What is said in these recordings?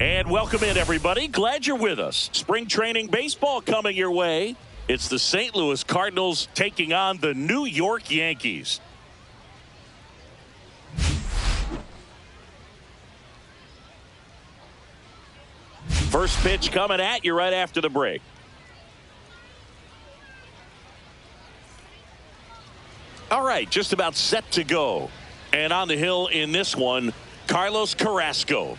And welcome in, everybody. Glad you're with us. Spring training baseball coming your way. It's the St. Louis Cardinals taking on the New York Yankees. First pitch coming at you right after the break. All right, just about set to go. And on the hill in this one, Carlos Carrasco.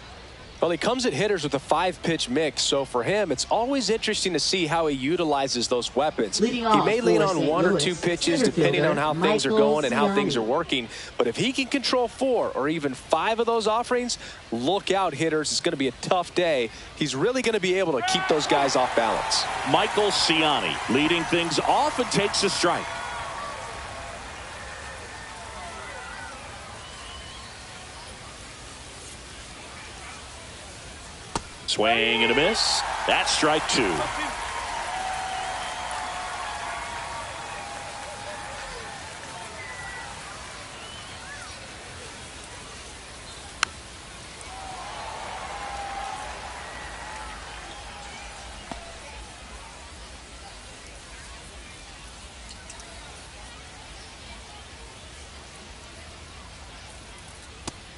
Well, he comes at hitters with a 5-pitch mix, so for him, it's always interesting to see how he utilizes those weapons. He may lean on 1 or 2 pitches depending on how things are going and how things are working, but if he can control 4 or even 5 of those offerings, look out, hitters. It's going to be a tough day. He's really going to be able to keep those guys off balance. Michael Ciani leading things off and takes a strike. Swing and a miss. That's strike 2.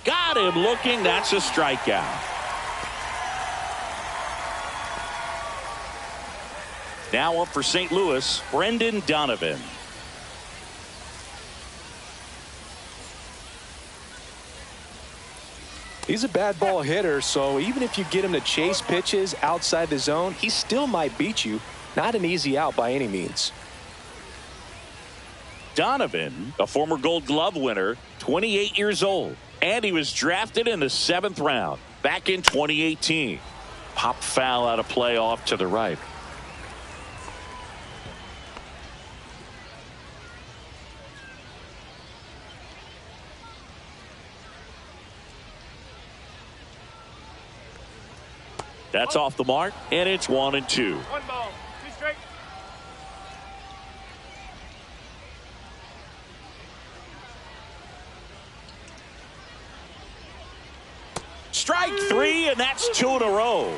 Got him looking. That's a strikeout. Now up for St. Louis, Brendan Donovan. He's a bad ball hitter, so even if you get him to chase pitches outside the zone, he still might beat you. Not an easy out by any means. Donovan, a former Gold Glove winner, 28 years old, and he was drafted in the 7th round back in 2018. Pop foul out of play off to the right. That's off the mark, and it's 1-2. 1 ball, 2 strikes. Strike 3, and that's 2 in a row.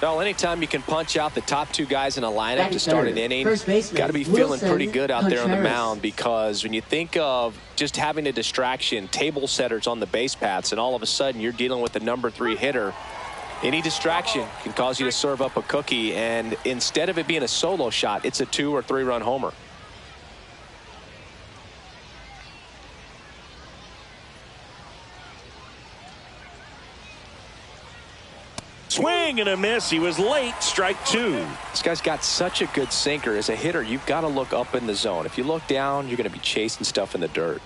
Well, anytime you can punch out the top 2 guys in a lineup to start an inning, got to be feeling pretty good out there on the mound, because when you think of just having a distraction, table setters on the base paths, and all of a sudden you're dealing with the number 3 hitter, any distraction can cause you to serve up a cookie, and instead of it being a solo shot, it's a 2 or 3 run homer. Swing and a miss. He was late. Strike 2. This guy's got such a good sinker. As a hitter, you've got to look up in the zone. If you look down, you're going to be chasing stuff in the dirt.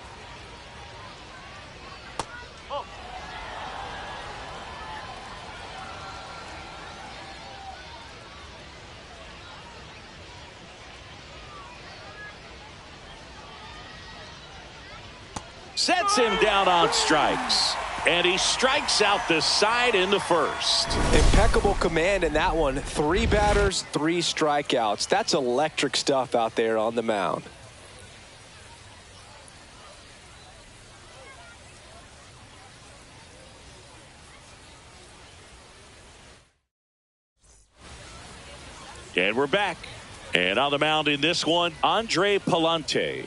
Sets him down on strikes. And he strikes out the side in the first. Impeccable command in that one. 3 batters, 3 strikeouts. That's electric stuff out there on the mound. And we're back. And on the mound in this one, Andre Palante.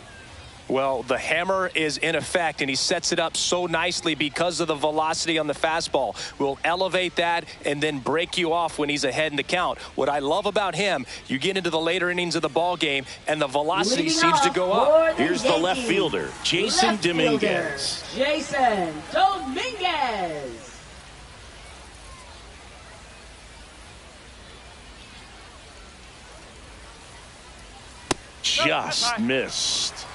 Well, the hammer is in effect, and he sets it up so nicely because of the velocity on the fastball. Will elevate that and then break you off when he's ahead in the count. What I love about him, you get into the later innings of the ball game, and the velocity seems to go up. Here's the left fielder, Jason Dominguez. Jason Dominguez. Just missed.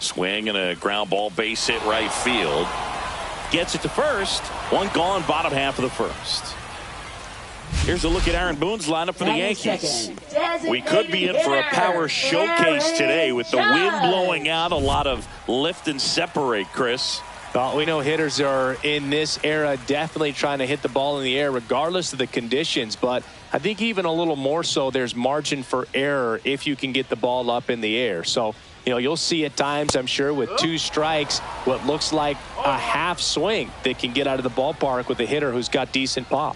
Swing and a ground ball, base hit right field. Gets it to first. 1 gone, bottom half of the first. Here's a look at Aaron Boone's lineup for the Yankees. We could be in for a power showcase today with the wind blowing out, a lot of lift and separate, Chris. Well, we know hitters are in this era definitely trying to hit the ball in the air regardless of the conditions, but I think even a little more so there's margin for error if you can get the ball up in the air. So, you know, you'll see at times, I'm sure, with 2 strikes, what looks like a half swing that can get out of the ballpark with a hitter who's got decent pop.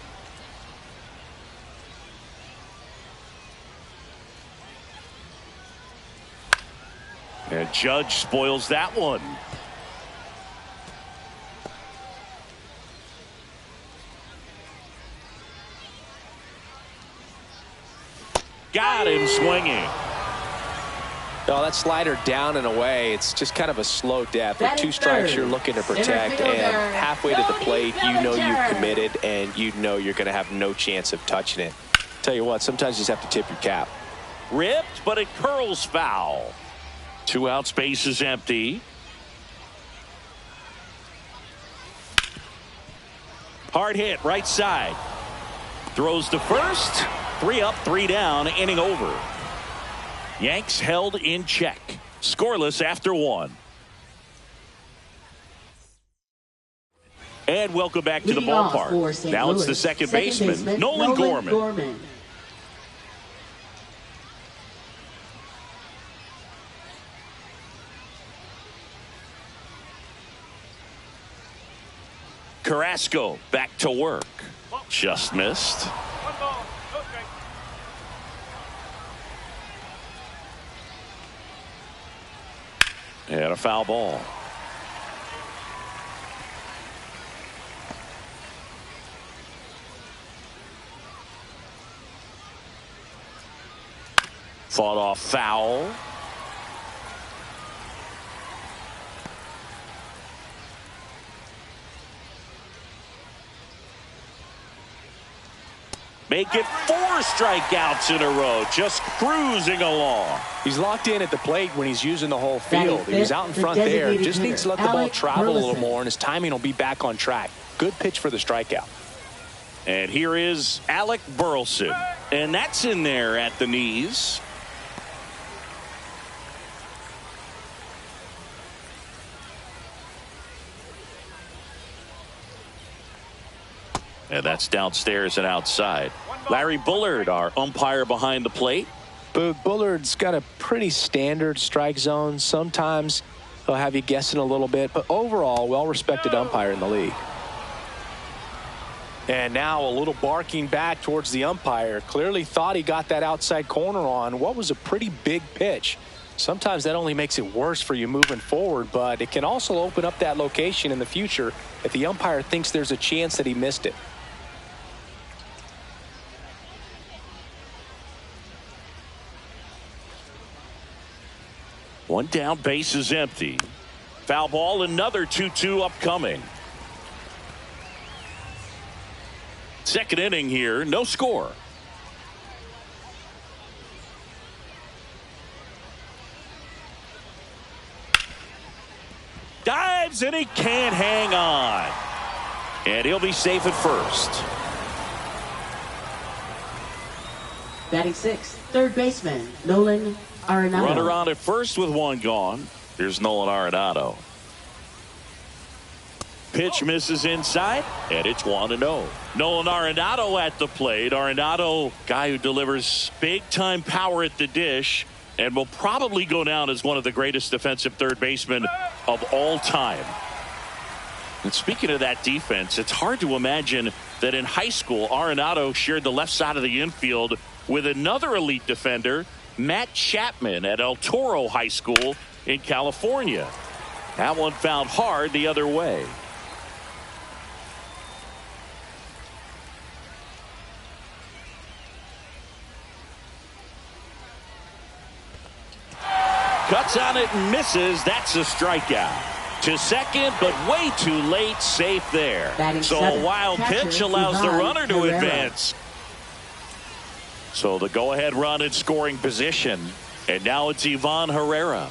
And Judge spoils that one. Got him swinging. Oh, that slider down and away. It's just kind of a slow depth. With 2 strikes, you're looking to protect, and halfway to the plate, you know you've committed, and you know you're going to have no chance of touching it. Tell you what, sometimes you just have to tip your cap. Ripped, but it curls foul. 2 out, space is empty. Hard hit, right side. Throws to first. 3 up, 3 down, inning over. Yanks held in check. Scoreless after 1. And welcome back to the ballpark. Now it's the second baseman, Nolan Gorman. Carrasco back to work. Just missed. And a foul ball. Fought off foul. Make it 4 strikeouts in a row, just cruising along. He's locked in at the plate when he's using the whole field. He was out in front there. Just needs to let the ball travel a little more, and his timing will be back on track. Good pitch for the strikeout. And here is Alec Burleson. And that's in there at the knees. And that's downstairs and outside. Larry Bullard, our umpire behind the plate. Bullard's got a pretty standard strike zone. Sometimes he'll have you guessing a little bit, but overall, well-respected umpire in the league. And now a little barking back towards the umpire. Clearly thought he got that outside corner on what was a pretty big pitch. Sometimes that only makes it worse for you moving forward, but it can also open up that location in the future if the umpire thinks there's a chance that he missed it. One down, base is empty. Foul ball, another 2-2 upcoming. Second inning here, no score. Dives and he can't hang on. And he'll be safe at first. Batting 6th, third baseman, Nolan Arenado. Runner on at first with 1 gone. Here's Nolan Arenado. Pitch misses inside, and it's 1-0. Nolan Arenado at the plate. Arenado, guy who delivers big-time power at the dish and will probably go down as one of the greatest defensive third basemen of all time. And speaking of that defense, it's hard to imagine that in high school, Arenado shared the left side of the infield with another elite defender, Matt Chapman, at El Toro High School in California. That one found hard the other way. Cuts on it and misses. That's a strikeout. To second, but way too late. Safe there. So a wild pitch allows the runner to advance. So the go-ahead run in scoring position. And now it's Ivan Herrera.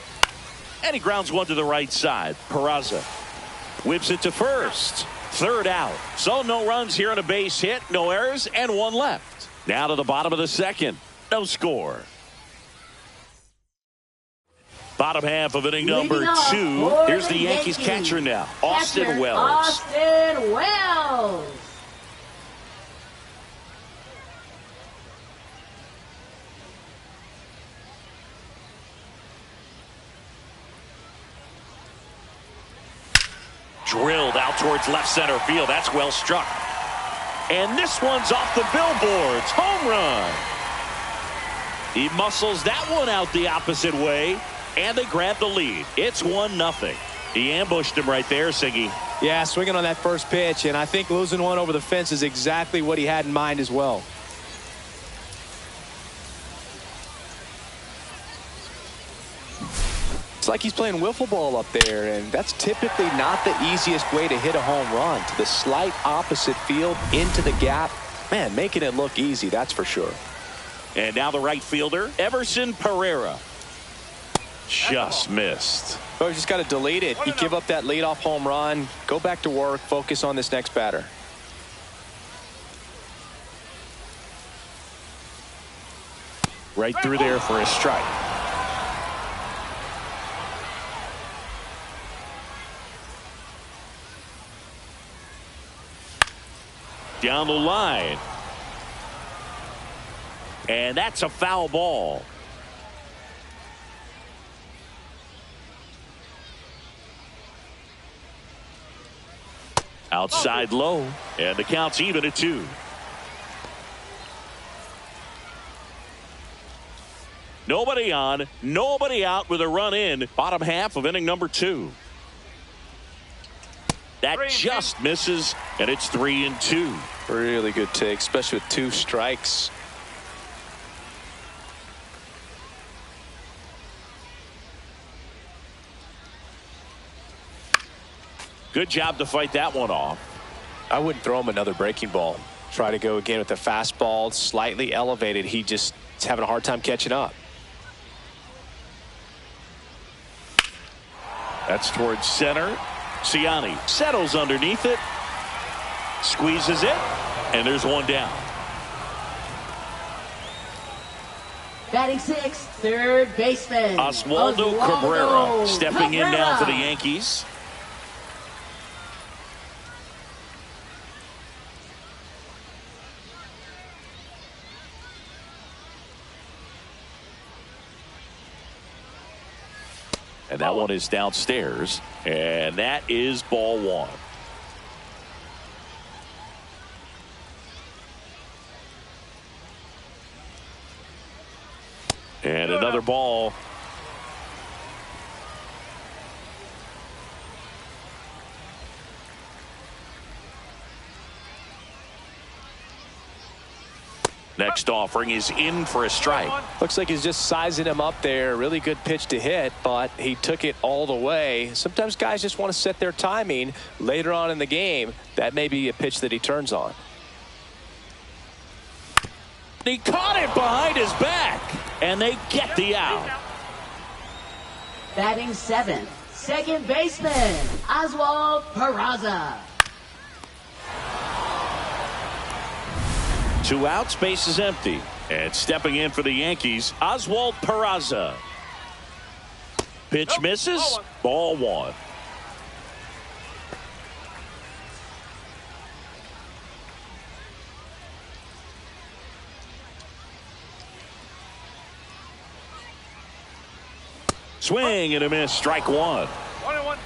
And he grounds one to the right side. Peraza whips it to first. third out. So no runs here on a base hit, no errors, and one left. Now to the bottom of the second. No score. Bottom half of inning number 2. Here's the Yankees catcher now, Austin Wells. Austin Wells. Drilled out towards left center field. That's well struck. And this one's off the billboards. Home run. He muscles that one out the opposite way, and they grab the lead. It's 1-0. He ambushed him right there, Siggy. Yeah, swinging on that first pitch, and I think losing one over the fence is exactly what he had in mind as well. It's like he's playing wiffle ball up there, and that's typically not the easiest way to hit a home run. To the slight opposite field, into the gap. Man, making it look easy, that's for sure. And now the right fielder, Everson Pereira. Just missed. Oh, you just got to delete it. You give up that leadoff home run, go back to work, focus on this next batter. Right through there for a strike. Down the line. And that's a foul ball. Outside low, and the count's even at 2. Nobody on, nobody out with a run in. Bottom half of inning number 2. That just misses, and it's 3-2. Really good take, especially with 2 strikes. Good job to fight that one off. I wouldn't throw him another breaking ball. Try to go again with the fastball, slightly elevated. He just is having a hard time catching up. That's towards center. Ciani settles underneath it. Squeezes it. And there's one down. Batting 6th, third baseman, Oswaldo Cabrera stepping in now for the Yankees. And that one is downstairs. And that is ball 1. And another ball. Next offering is in for a strike. Looks like he's just sizing him up there. Really good pitch to hit, but he took it all the way. Sometimes guys just want to set their timing later on in the game. That may be a pitch that he turns on. He caught it behind his back, and they get the out. Batting 7th, second baseman, Oswald Peraza. 2 outs, base is empty. And stepping in for the Yankees, Oswald Peraza. Pitch misses, ball 1. Swing and a miss, strike 1. 1-1.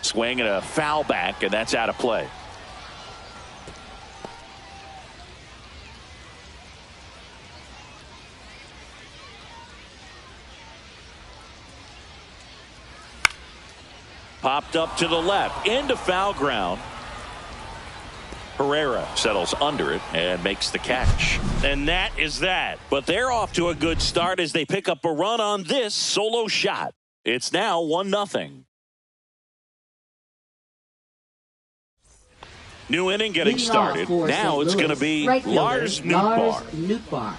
Swing and a foul back, and that's out of play. Popped up to the left, into foul ground. Pereira settles under it and makes the catch. And that is that. But they're off to a good start as they pick up a run on this solo shot. It's now 1-0. New inning getting started. Now it's going to be Lars Nootbaar.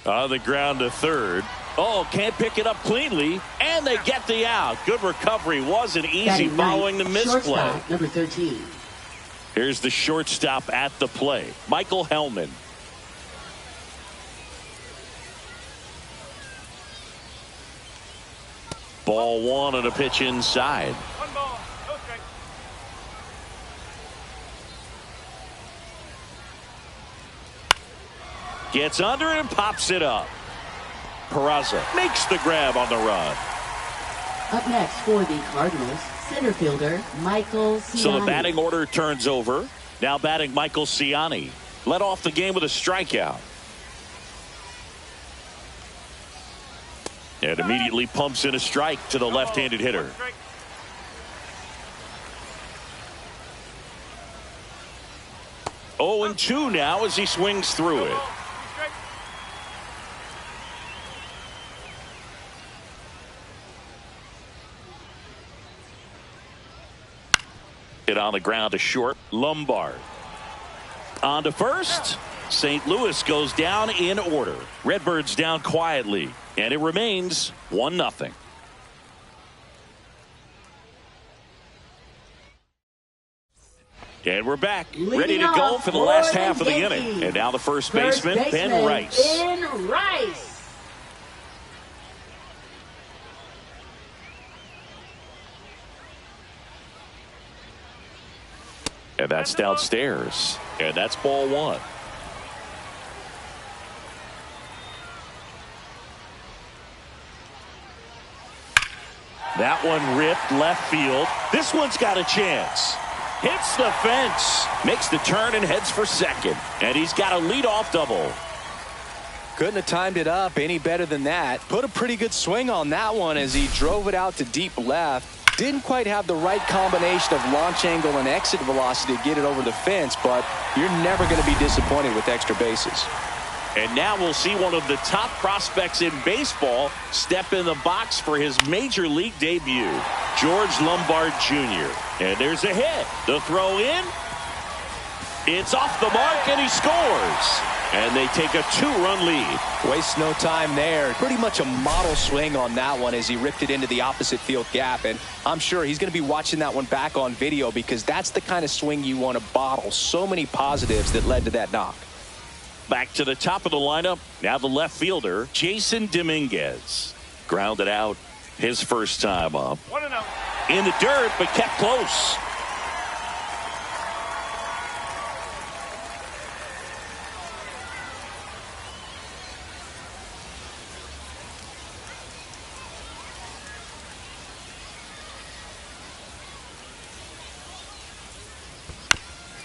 On the ground to third. Oh, can't pick it up cleanly, and they get the out. Good recovery. Wasn't easy following the misplay. Shortstop, number 13. Here's the shortstop at the play, Michael Hellman. Ball one on a pitch inside. One ball, no strike. Gets under it and pops it up. Peraza makes the grab on the run. Up next for the Cardinals, center fielder Michael Ciani. So the batting order turns over. Now batting Michael Ciani. Led off the game with a strikeout. And immediately pumps in a strike to the left-handed hitter. 0-2 now as he swings through it. Hit on the ground to short. Lombard. On to first. St. Louis goes down in order. Redbirds down quietly. And it remains 1-0. And we're back. Ready to go for the last half of the inning. And now the first baseman, Ben Rice. Ben Rice. And that's downstairs. And that's ball one. That one ripped left field. This one's got a chance. Hits the fence. Makes the turn and heads for second. And he's got a leadoff double. Couldn't have timed it up any better than that. Put a pretty good swing on that one as he drove it out to deep left. Didn't quite have the right combination of launch angle and exit velocity to get it over the fence, but you're never going to be disappointed with extra bases. And now we'll see one of the top prospects in baseball step in the box for his major league debut, George Lombard Jr. And there's a hit. The throw in. It's off the mark, and he scores. And they take a 2-run lead. Wastes no time there. Pretty much a model swing on that one as he ripped it into the opposite field gap. And I'm sure he's going to be watching that one back on video because that's the kind of swing you want to bottle. So many positives that led to that knock. Back to the top of the lineup. Now the left fielder, Jason Dominguez. Grounded out his first time up. 1-0. In the dirt, but kept close.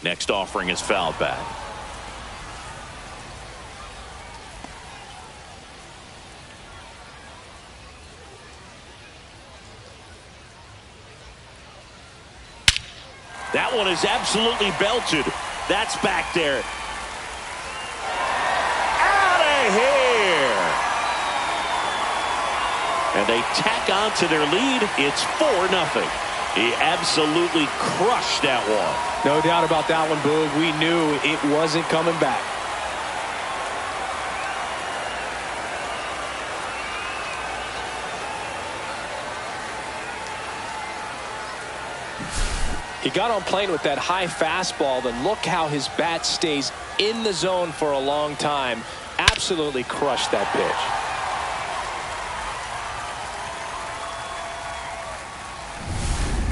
Next offering is fouled back. That one is absolutely belted. That's back there. Out of here. And they tack on to their lead. It's 4-0. He absolutely crushed that one. No doubt about that one, Boog. We knew it wasn't coming back. He got on plane with that high fastball, then look how his bat stays in the zone for a long time. Absolutely crushed that pitch.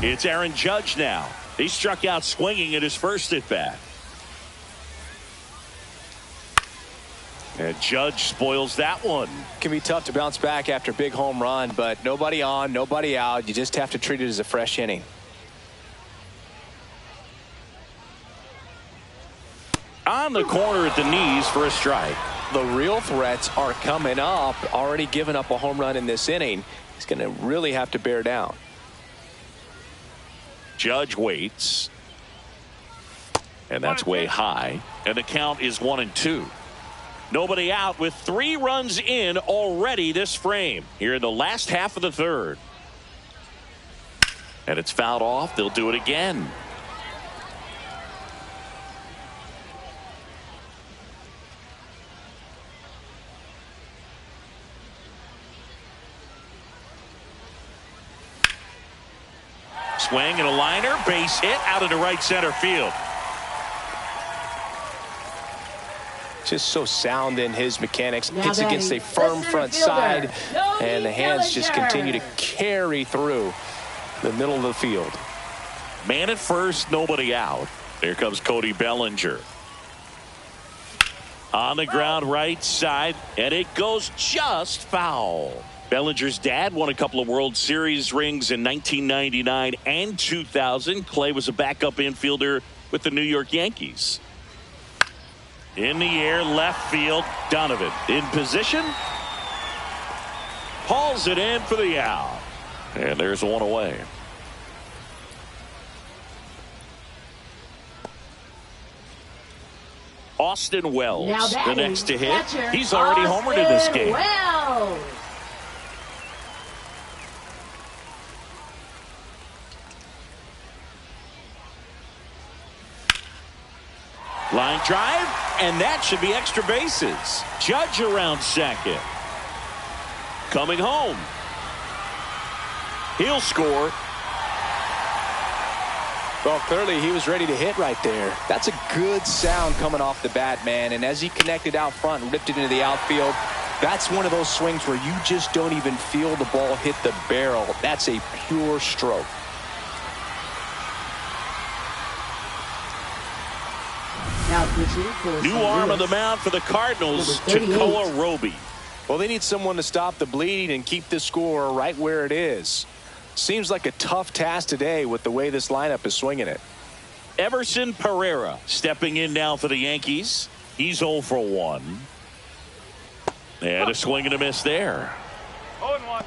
It's Aaron Judge now. He struck out swinging at his first at bat. And Judge spoils that one. Can be tough to bounce back after a big home run, but nobody on, nobody out. You just have to treat it as a fresh inning. On the corner at the knees for a strike. The real threats are coming up. Already given up a home run in this inning. He's going to really have to bear down. Judge waits. And that's way high. And the count is 1-2. Nobody out with 3 runs in already this frame. Here in the last half of the third. And it's fouled off. They'll do it again. swing and a liner. Base hit out into right center field. Just so sound in his mechanics. Hits against a firm front side, and the hands just continue to carry through the middle of the field. Man at first, nobody out. Here comes Cody Bellinger. On the ground right side, and it goes just foul. Bellinger's dad won a couple of World Series rings in 1999 and 2000. Clay was a backup infielder with the New York Yankees. In the air, left field, Donovan in position. Hauls it in for the out. And there's one away. Austin Wells, the next to hit. He's already homered in this game. Wells. Line drive, and that should be extra bases. Judge around second. Coming home. He'll score. Well, clearly he was ready to hit right there. That's a good sound coming off the bat, man. And as he connected out front and ripped it into the outfield, that's one of those swings where you just don't even feel the ball hit the barrel. That's a pure stroke. Now pitching for New arm of the mound for the Cardinals, Takoa Roby. Well, they need someone to stop the bleed and keep this score right where it is. Seems like a tough task today with the way this lineup is swinging it. Everson Pereira stepping in now for the Yankees. He's 0 for 1. And a swing and a miss there. 0-1.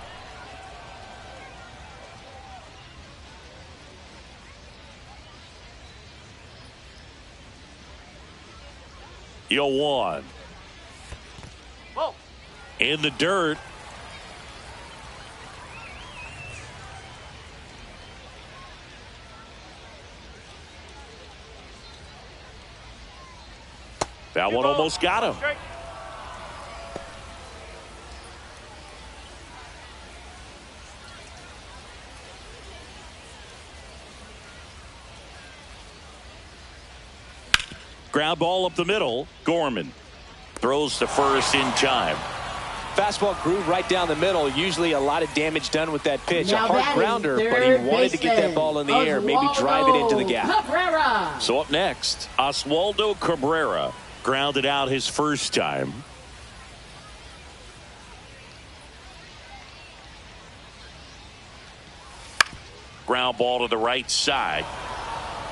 Yo, 1. Whoa. In the dirt. That one almost got him. Straight. Ground ball up the middle. Gorman throws to first in time. Fastball groove right down the middle. Usually a lot of damage done with that pitch. Now a hard grounder, but he wanted to get that ball in the air. Maybe drive it into the gap. Cabrera. So up next, Oswaldo Cabrera grounded out his first time. Ground ball to the right side.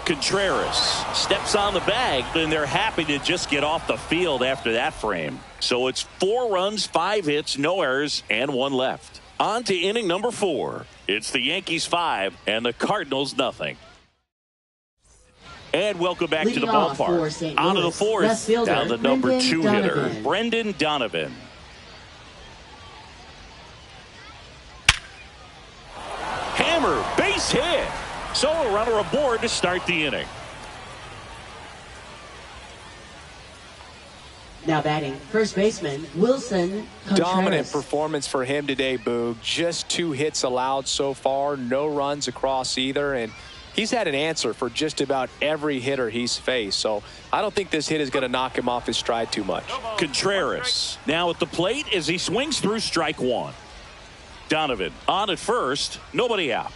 Contreras steps on the bag, and they're happy to just get off the field after that frame. So it's 4 runs, 5 hits, no errors, and 1 left. On to inning number 4. It's the Yankees 5 and the Cardinals nothing. And welcome back to the ballpark. On to the 4th, down the number 2 hitter, Brendan Donovan. Hammer, base hit. So a runner aboard to start the inning. Now batting, first baseman Wilson Contreras. Dominant performance for him today, Boog. Just 2 hits allowed so far, no runs across either, and he's had an answer for just about every hitter he's faced. So I don't think this hit is going to knock him off his stride too much. Contreras now at the plate as he swings through strike 1. Donovan on at first, nobody out.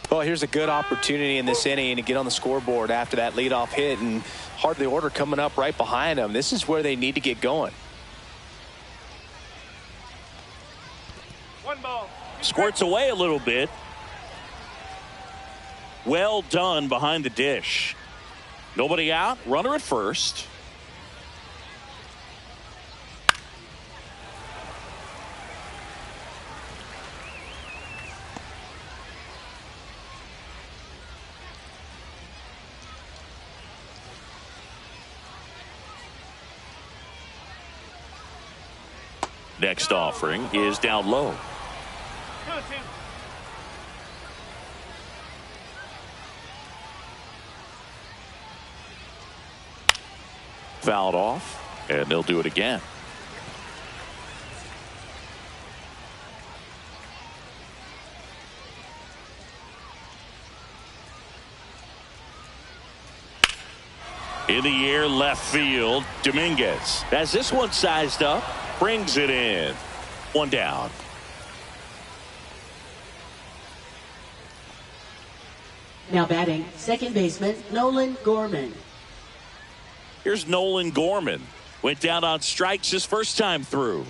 Well, here's a good opportunity in this inning to get on the scoreboard after that leadoff hit, and hardly order coming up right behind them. This is where they need to get going. 1 ball. Squirts away a little bit. Well done behind the dish. Nobody out, runner at first. Next offering is down low. 2-2. Fouled off, and they'll do it again. In the air, left field, Dominguez has this one sized up, brings it in. One down. Now batting, second baseman, Nolan Gorman. Here's Nolan Gorman. Went down on strikes his first time through.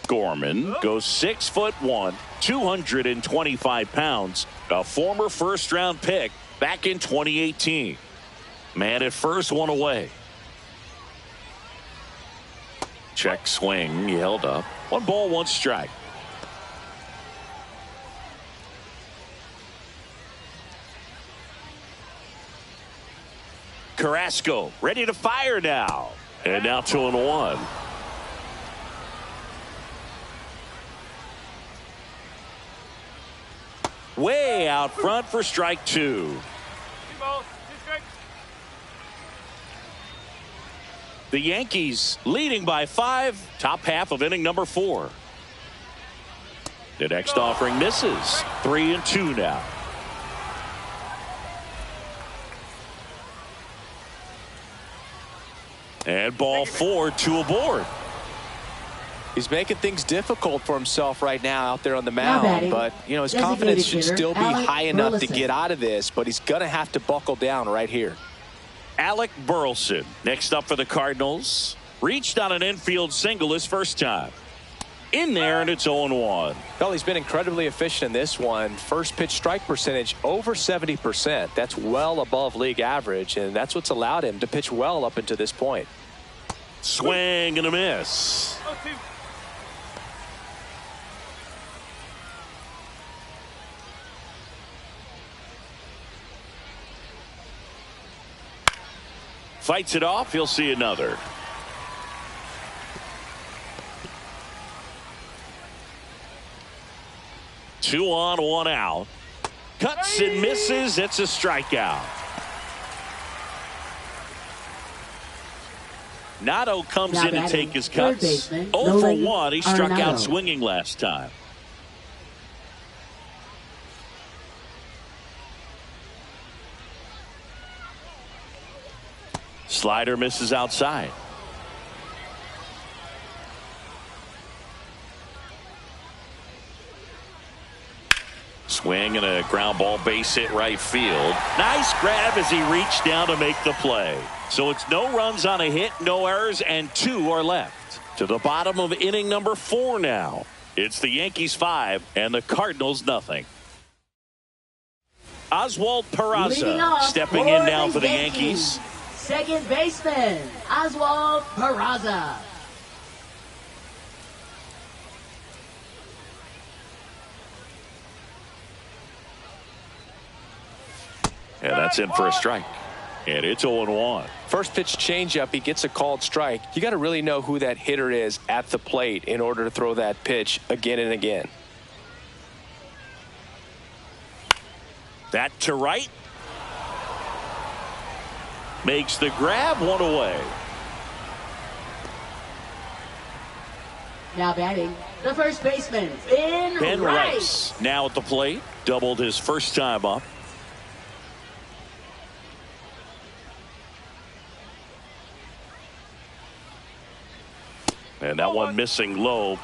Gorman goes 6'1", 225 pounds, a former first-round pick back in 2018. Man at first, one away. Check swing, he held up. 1 ball, 1 strike. Carrasco ready to fire now. And now 2-1. Way out front for strike 2. 2 balls, 2 strikes. The Yankees leading by 5. Top half of inning number 4. The next offering misses. 3-2 now. And ball 4, 2 aboard. He's making things difficult for himself right now out there on the mound, but you know his confidence should still be high enough to get out of this, but he's going to have to buckle down right here. Alec Burleson next up for the Cardinals. Reached on an infield single his first time. In there, and it's 0-1. Well, he's been incredibly efficient in this one. First pitch strike percentage over 70%. That's well above league average, and that's what's allowed him to pitch well up until this point. Swing and a miss. 0-2. Fights it off. He'll see another. Two on, 1 out. Cuts and misses. It's a strikeout. Nato comes in to take his cuts. 0 for 1. He struck out swinging last time. Slider misses outside. Swing and a ground ball, base hit right field. Nice grab as he reached down to make the play. So it's no runs on a hit, no errors, and 2 are left. To the bottom of inning number 4 now. It's the Yankees 5 and the Cardinals nothing. Oswald Peraza stepping in now for the Yankees. Second baseman, Oswald Peraza. And that's in for a strike. And it's 0-1. First pitch changeup, he gets a called strike. You got to really know who that hitter is at the plate in order to throw that pitch again and again. That to right. Makes the grab, 1 away. Now batting, the first baseman, Ben Rice. Now at the plate. Doubled his first time up. And that one missing low.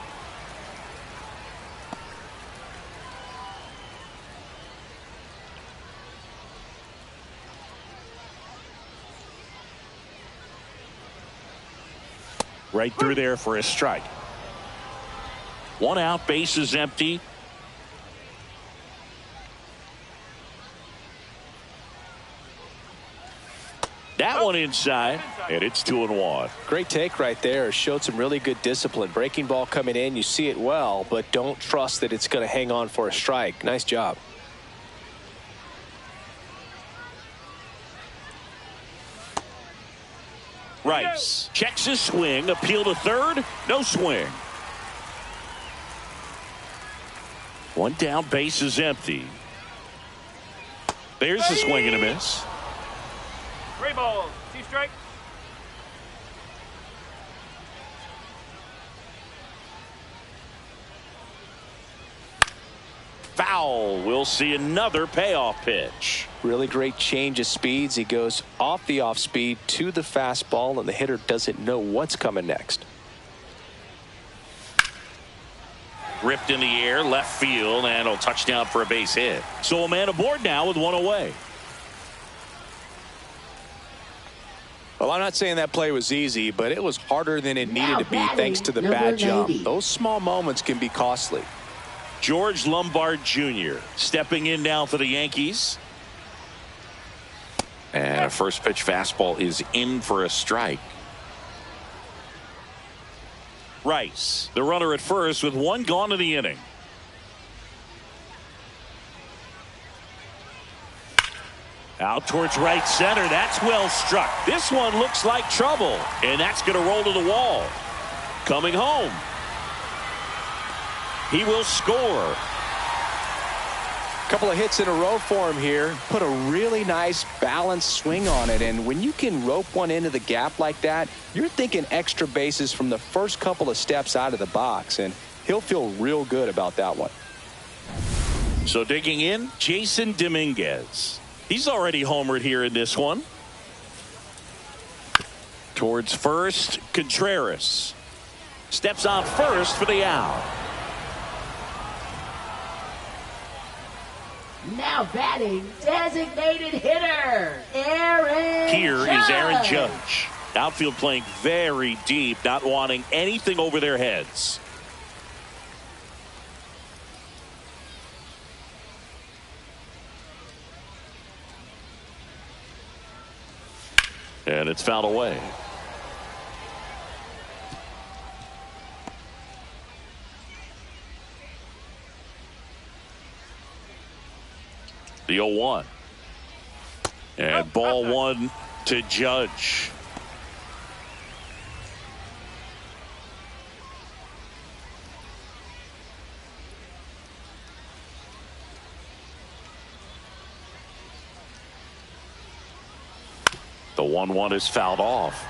Right through there for a strike. 1 out, base is empty. That one inside, and it's 2-1. Great take right there. Showed some really good discipline. Breaking ball coming in, you see it well, but don't trust that it's going to hang on for a strike. Nice job. Rice checks his swing, appeal to third, no swing. 1 down, base is empty. There's the swing and a miss. 3 balls, 2 strikes. foul. We'll see another payoff pitch. Really great change of speeds. He goes off the off speed to the fastball, and the hitter doesn't know what's coming next. Ripped in the air, left field, and a touchdown for a base hit. So a man aboard now with one away. Well, I'm not saying that play was easy, but it was harder than it needed to be thanks to the bad jump. Those small moments can be costly. George Lombard Jr. stepping in now for the Yankees. And a first pitch fastball is in for a strike. Rice, the runner at first with one gone in the inning. Out towards right center. That's well struck. This one looks like trouble, and that's going to roll to the wall. Coming home. He will score. Couple of hits in a row for him here. Put a really nice balanced swing on it, and when you can rope one into the gap like that, you're thinking extra bases from the first couple of steps out of the box, and he'll feel real good about that one. So digging in, Jason Dominguez. He's already homered here in this one. Towards first, Contreras steps on first for the out. Now batting, designated hitter, Aaron Here Judge. is Aaron Judge. Outfield playing very deep, not wanting anything over their heads. And it's fouled away. The 0-1. And ball one to Judge. The 1-1 is fouled off.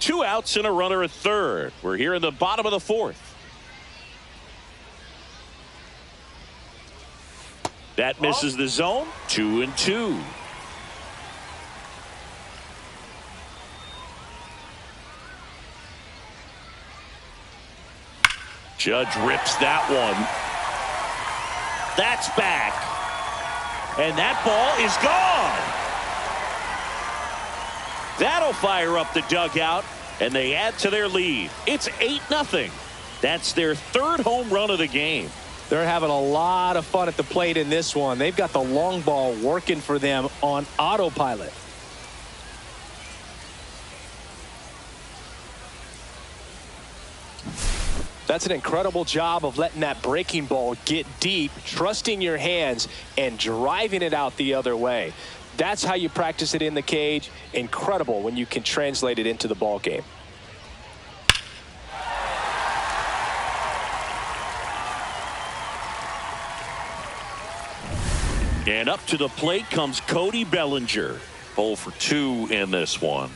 2 outs and a runner at third. We're here in the bottom of the fourth. That misses the zone. 2-2. Judge rips that one. That's back. And that ball is gone. That'll fire up the dugout, and they add to their lead. It's 8-0. That's their third home run of the game. They're having a lot of fun at the plate in this one. They've got the long ball working for them on autopilot. That's an incredible job of letting that breaking ball get deep, trusting your hands, and driving it out the other way. That's how you practice it in the cage. Incredible when you can translate it into the ball game. And up to the plate comes Cody Bellinger. 0 for 2 in this one.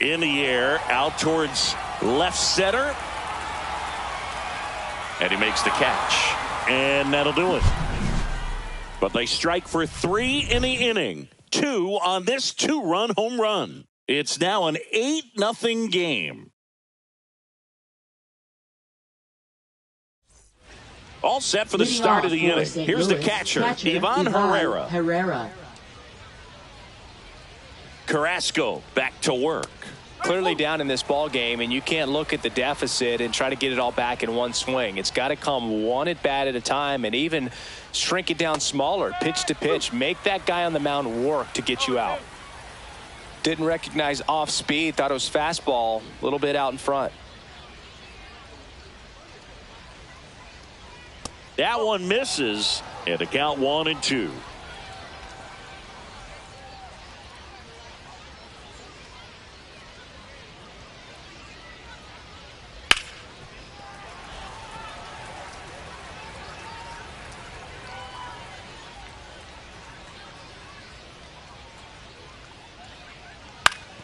In the air, out towards left center. And he makes the catch. And that'll do it. But they strike for 3 in the inning. 2 on this 2-run home run. It's now an 8-0 game. All set for the start of the inning. Here's the catcher, Ivan Herrera. Carrasco back to work. Clearly down in this ball game, and you can't look at the deficit and try to get it all back in one swing. It's got to come one at bat at a time, and even shrink it down smaller, pitch to pitch. Make that guy on the mound work to get you out. Didn't recognize off speed, thought it was fastball, a little bit out in front. That one misses, and the count 1-2.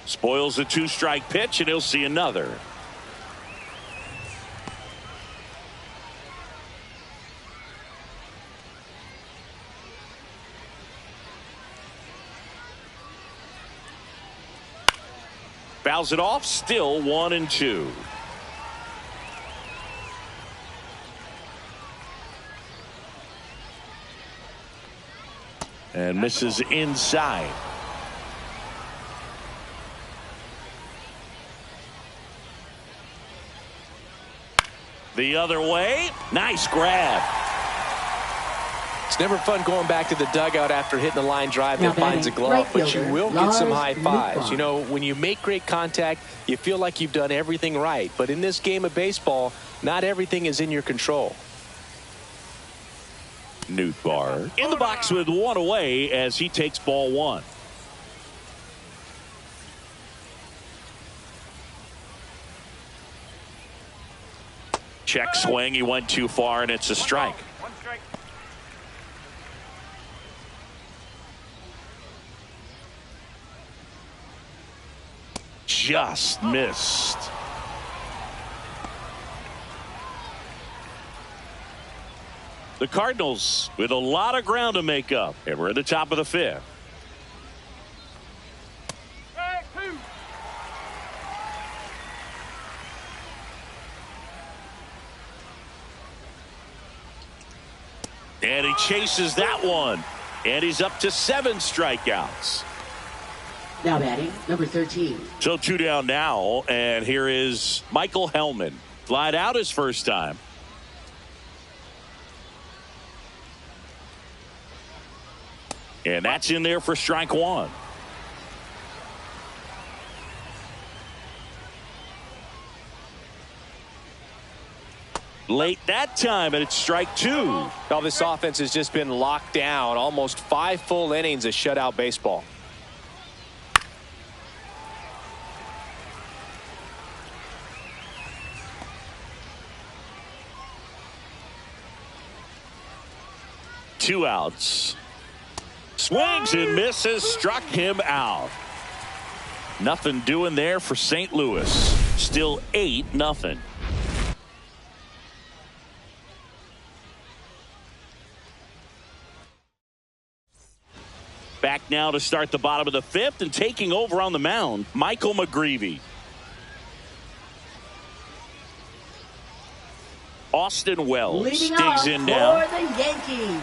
Spoils the 2-strike pitch, and he'll see another. Fouls it off, still 1-2. And misses inside. The other way. Nice grab. It's never fun going back to the dugout after hitting a line drive that finds a glove, but you will get some high fives. You know, when you make great contact, you feel like you've done everything right. But in this game of baseball, not everything is in your control. Nootbaar in the box with one away as he takes ball one. Check swing. He went too far, and it's a strike. One strike. Just missed. The Cardinals with a lot of ground to make up, and we're at the top of the fifth. Strike two. And he chases that one, and he's up to 7 strikeouts. Now batting, number 13. So 2 down now, and here is Michael Hellman. Flied out his first time. And that's in there for strike one. Late that time, and it's strike 2. Now this offense has just been locked down. Almost 5 full innings of shutout baseball. Two outs. Swings and misses, struck him out. Nothing doing there for St. Louis. Still 8-0. Back now to start the bottom of the fifth, and taking over on the mound, Michael McGreevy. Austin Wells digs in now. For the Yankees.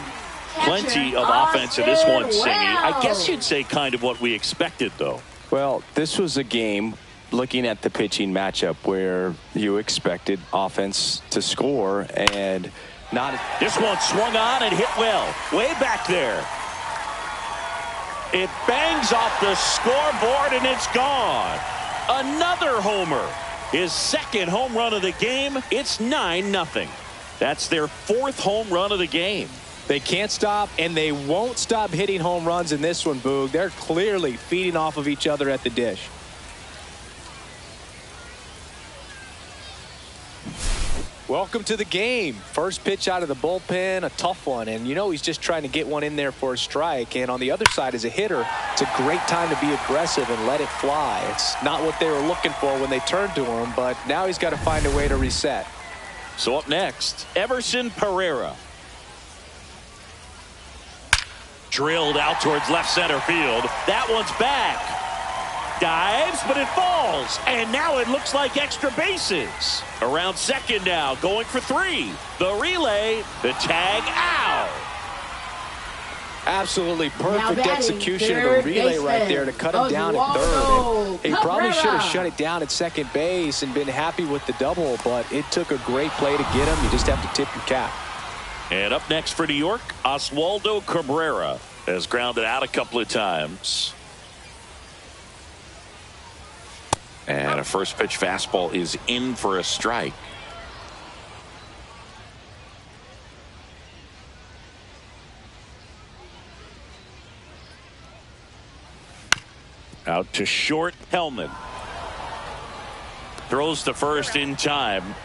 Plenty of offense in this one, Singy. I guess you'd say kind of what we expected, though. Well, this was a game, looking at the pitching matchup, where you expected offense to score and not. This one swung on and hit well. Way back there. It bangs off the scoreboard, and it's gone. Another homer. His second home run of the game. It's 9-0. That's their 4th home run of the game. They can't stop, and they won't stop hitting home runs in this one, Boog. They're clearly feeding off of each other at the dish. Welcome to the game. First pitch out of the bullpen, a tough one. And, you know, he's just trying to get one in there for a strike. And on the other side, as a hitter, it's a great time to be aggressive and let it fly. It's not what they were looking for when they turned to him, but now he's got to find a way to reset. So up next, Everson Pereira. Drilled out towards left center field. That one's back. Dives, but it falls. And now it looks like extra bases. Around second now, going for 3. The relay, the tag out. Absolutely perfect execution of the relay right there to cut him down at third. And he probably should have shut it down at second base and been happy with the double, but it took a great play to get him. You just have to tip your cap. And up next for New York, Oswaldo Cabrera has grounded out a couple of times. And a first pitch fastball is in for a strike. Out to short, Hellman. Throws to first in time.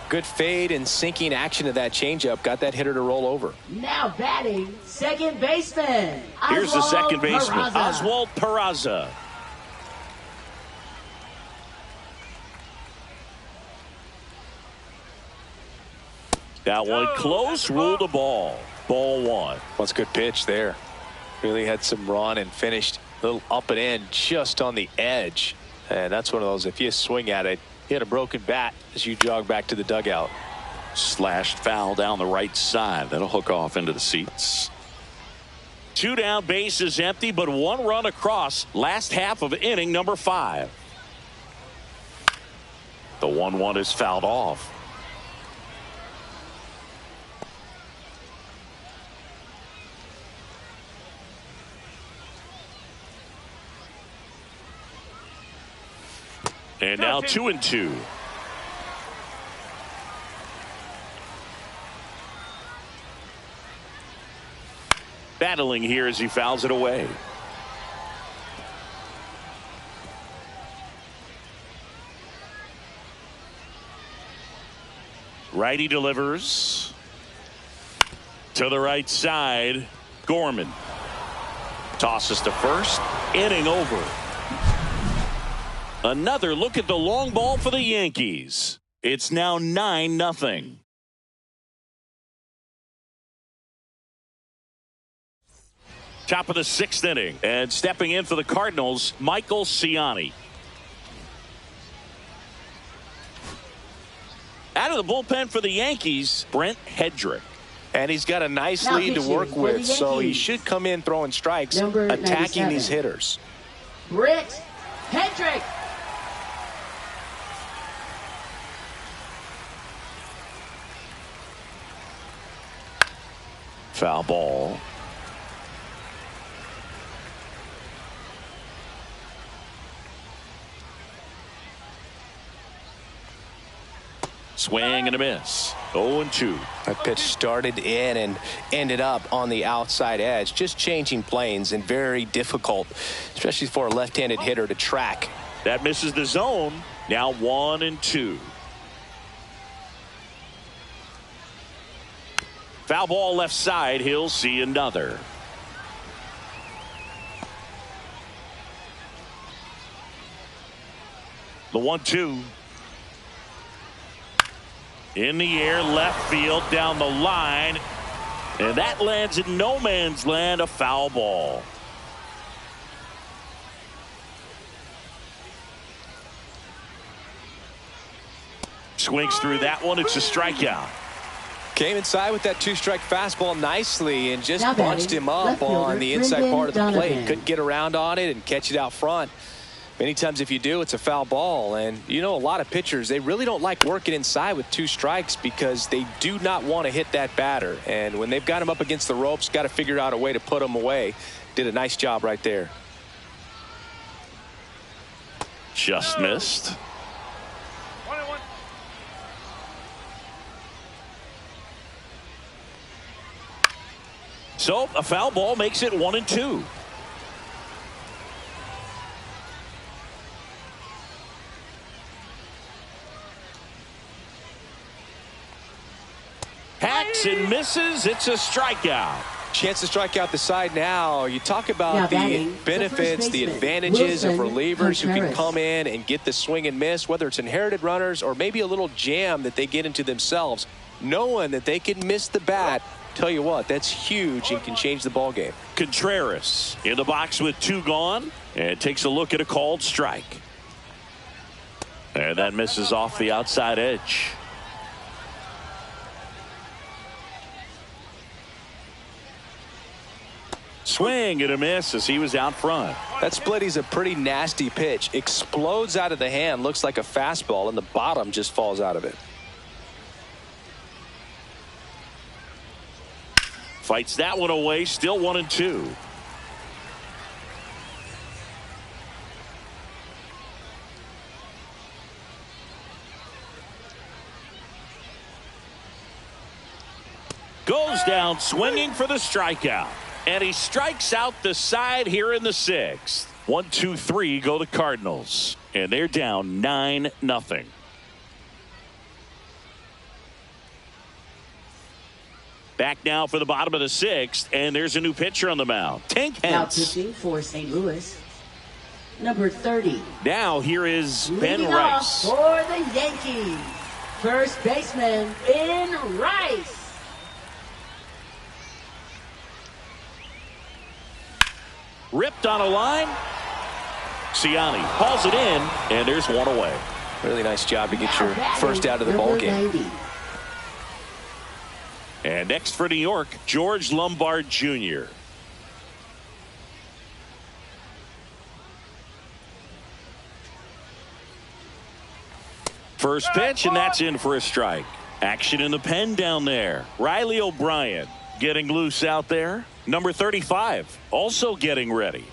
Good fade and sinking action of that changeup got that hitter to roll over. Now batting, second baseman. Here's the second Oswald baseman, Peraza. Oswald Peraza. That one close, ruled a ball. Ball 1. That's a good pitch there. Really had some run and finished a little up and in just on the edge. And that's one of those, if you swing at it, hit a broken bat as you jog back to the dugout. Slashed foul down the right side. That'll hook off into the seats. 2 down, bases empty, but 1 run across. Last half of inning number 5. The 1-1 is fouled off. And now 2-2. Battling here as he fouls it away. Righty delivers to the right side. Gorman tosses to first. Inning over. Another look at the long ball for the Yankees. It's now 9-0. Top of the 6th inning, and stepping in for the Cardinals, Michael Ciani. Out of the bullpen for the Yankees, Brent Hedrick. And he's got a nice lead to work with, so he should come in throwing strikes, attacking these hitters. Brent Hedrick. Foul ball. Swing and a miss. 0-2. That pitch started in and ended up on the outside edge. Just changing planes and very difficult, especially for a left-handed hitter to track. That misses the zone. Now 1-2. Foul ball left side. He'll see another. The 1-2. In the air, left field, down the line. And that lands in no man's land, a foul ball. Swings through that one. It's a strikeout. Came inside with that 2-strike fastball nicely and just bunched him up on the inside part of the plate. Couldn't get around on it and catch it out front. Many times if you do, it's a foul ball. And you know, a lot of pitchers, they really don't like working inside with 2 strikes because they do not want to hit that batter. And when they've got him up against the ropes, got to figure out a way to put him away. Did a nice job right there. Just missed. 1-1. So a foul ball makes it 1-2. Hacks and misses. It's a strikeout. Chance to strike out the side now. You talk about the benefits, the advantages of relievers who can come in and get the swing and miss, whether it's inherited runners or maybe a little jam that they get into themselves, knowing that they can miss the bat. Tell you what, that's huge and can change the ball game. Contreras in the box with 2 gone and takes a look at a called strike. And that misses off the outside edge. Swing and a miss as he was out front. That splitty's a pretty nasty pitch. Explodes out of the hand, looks like a fastball, and the bottom just falls out of it. Fights that one away, still 1-2. Goes down swinging for the strikeout. And he strikes out the side here in the 6th. 1-2-3 go the Cardinals. And they're down 9-0. Back now for the bottom of the 6th. And there's a new pitcher on the mound. Tank Hence. Now pitching for St. Louis, number 30. Now here is Ben Leading Rice. off for the Yankees, first baseman Ben Rice. Ripped on a line. Siani hauls it in, and there's one away. Really nice job to get your first out of the ball game. 90. And next for New York, George Lombard Jr. First pitch, and that's in for a strike. Action in the pen down there. Riley O'Brien getting loose out there. Number 35 also getting ready.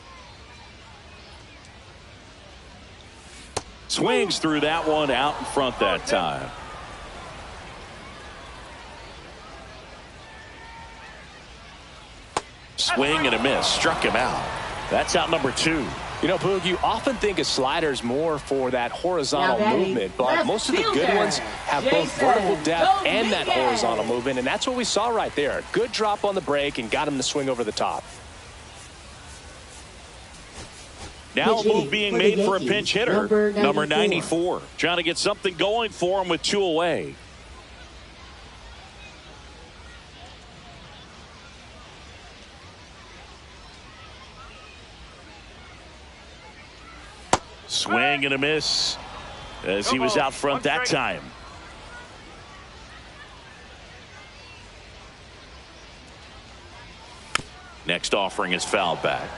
Swings through that one out in front that time. Swing and a miss. Struck him out. That's out number 2. You know, Boog, you often think of sliders more for that horizontal movement, but most of the good ones have both vertical depth and that horizontal movement, and that's what we saw right there. Good drop on the break and got him to swing over the top. Now a move being made for a pinch hitter, number 94. Trying to get something going for him with 2 away. Swing and a miss as he was out front that time. Next offering is fouled back.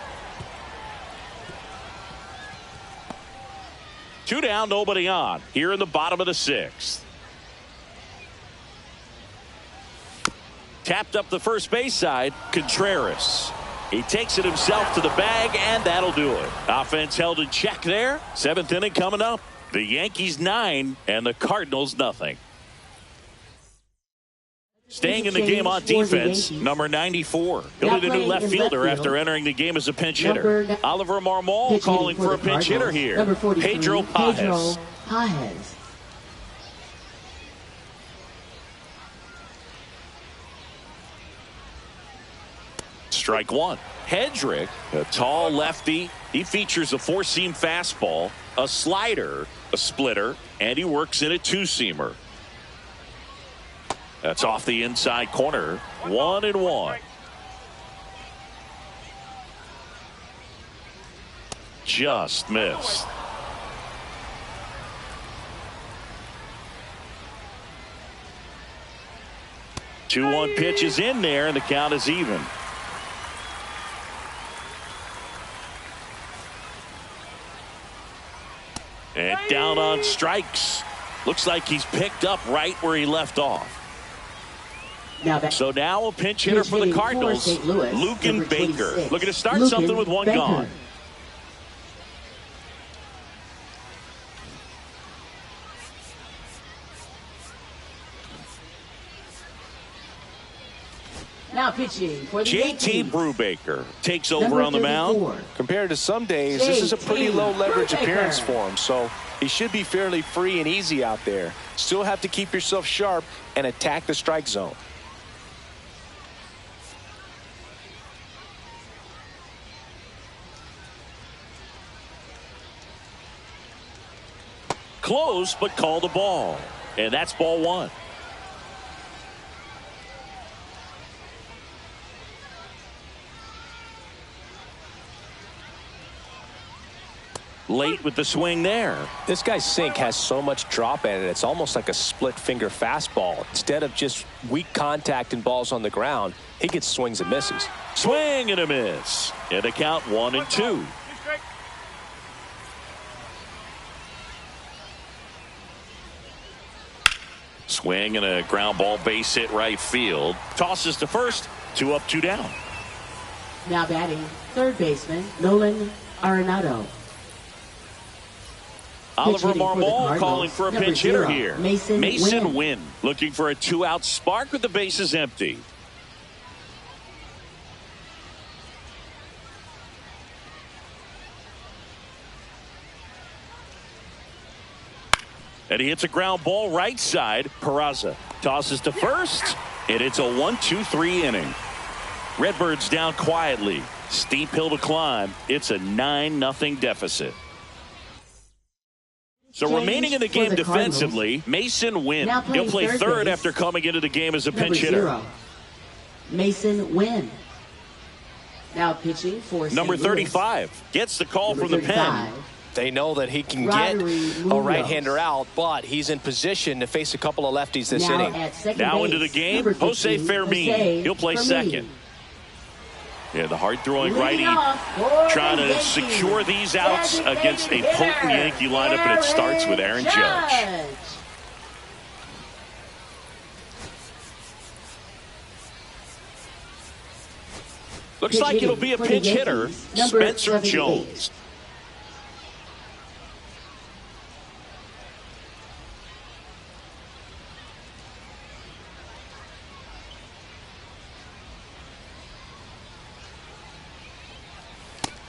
2 down, nobody on. Here in the bottom of the 6th. Tapped up the first base side, Contreras. He takes it himself to the bag, and that'll do it. Offense held in check there. 7th inning coming up. The Yankees 9 and the Cardinals nothing. Staying in the game on defense, number 94. He'll be the new left fielder after entering the game as a pinch hitter. Oliver Marmol calling for a pinch hitter here. Pedro Pages. Strike 1. Hedrick, a tall lefty. He features a 4-seam fastball, a slider, a splitter, and he works in a 2-seamer. That's off the inside corner. 1-1. Just missed. Two 2-1 pitch is in there, and the count is even. And down on strikes. Looks like he's picked up right where he left off. So now a pinch hitter for the Cardinals, Lucan Baker. Looking to start something with one gone. Now pitching for the JT Brubaker takes over on the mound. Compared to some days, this is a pretty low leverage appearance for him, so he should be fairly free and easy out there. Still have to keep yourself sharp and attack the strike zone. Close, but call the ball. And that's ball one. Late with the swing there. This guy's sink has so much drop in it. It's almost like a split finger fastball. Instead of just weak contact and balls on the ground, he gets swings and misses. Swing and a miss. And a count 1-2. Swing and a ground ball, base hit right field. Tosses to first. 2 up, 2 down. Now batting, third baseman Nolan Arenado. Oliver Marmol calling for a pinch hitter here. Mason Wynn looking for a 2-out spark with the bases empty. And he hits a ground ball right side. Peraza tosses to first, and it's a 1-2-3 inning. Redbirds down quietly. Steep hill to climb. It's a 9-0 deficit. So remaining in the game defensively, Mason Wynn. He'll play third after coming into the game as a pinch hitter. Mason Wynn. Now pitching for number 35 gets the call from the pen. They know that he can get a right-hander out, but he's in position to face a couple of lefties this inning. Now into the game, Jose Fermin. He'll play second. Yeah, the hard-throwing righty trying to secure these outs against a potent Yankee lineup, and it starts with Aaron Judge. Looks like it'll be a pinch hitter, Spencer Jones.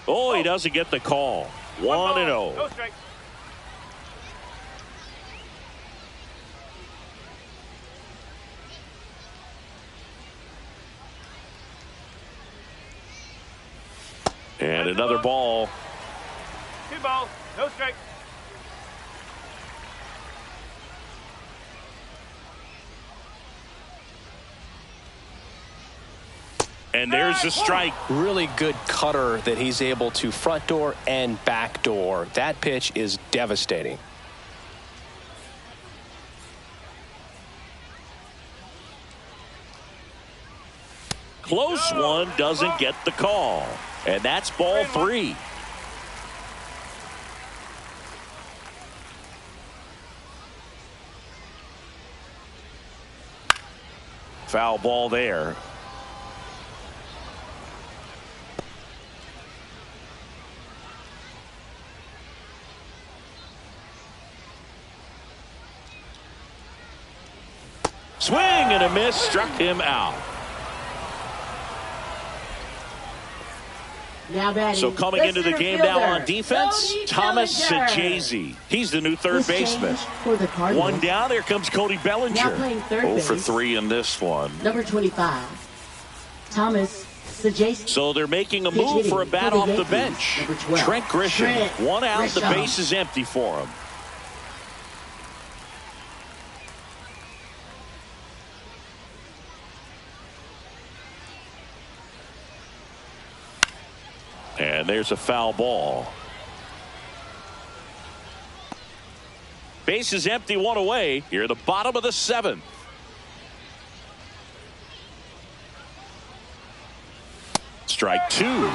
Oh, he doesn't get the call. 1-0. No strike. And another ball. 2 balls. No strike. And there's a strike. Really good cutter that he's able to front door and back door. That pitch is devastating. Close one, doesn't get the call. And that's ball 3. Foul ball there. Swing and a miss, struck him out. So coming into the game now on defense, Thomas Sigueme. He's the new third baseman. One down, here comes Cody Bellinger. 0 for 3 in this one. Number 25, Thomas Sigueme. So they're making a move for a bat off the bench. Trent Grisham, 1 out, the base is empty for him. And there's a foul ball. Base is empty, 1 away. Here at the bottom of the 7th. Strike 2.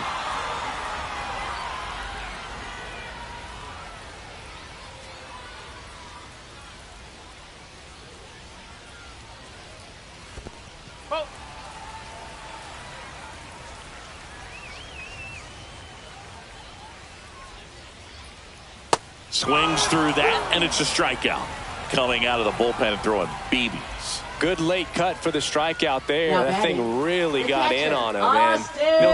Swings through that, and it's a strikeout. Coming out of the bullpen and throwing BBs. Good late cut for the strikeout there. That thing really got in on him. And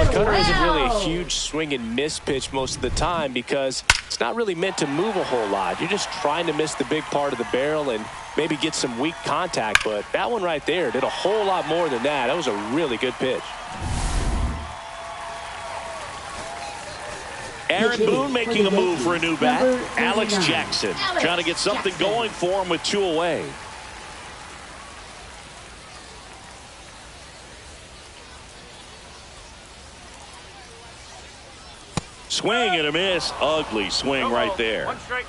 the cutter isn't really a huge swing and miss pitch most of the time because it's not really meant to move a whole lot. You're just trying to miss the big part of the barrel and maybe get some weak contact. But that one right there did a whole lot more than that. That was a really good pitch. Aaron Boone making a move for a new bat. Alex Jackson trying to get something going for him with 2 away. Swing and a miss. Ugly swing right there. 1 strike.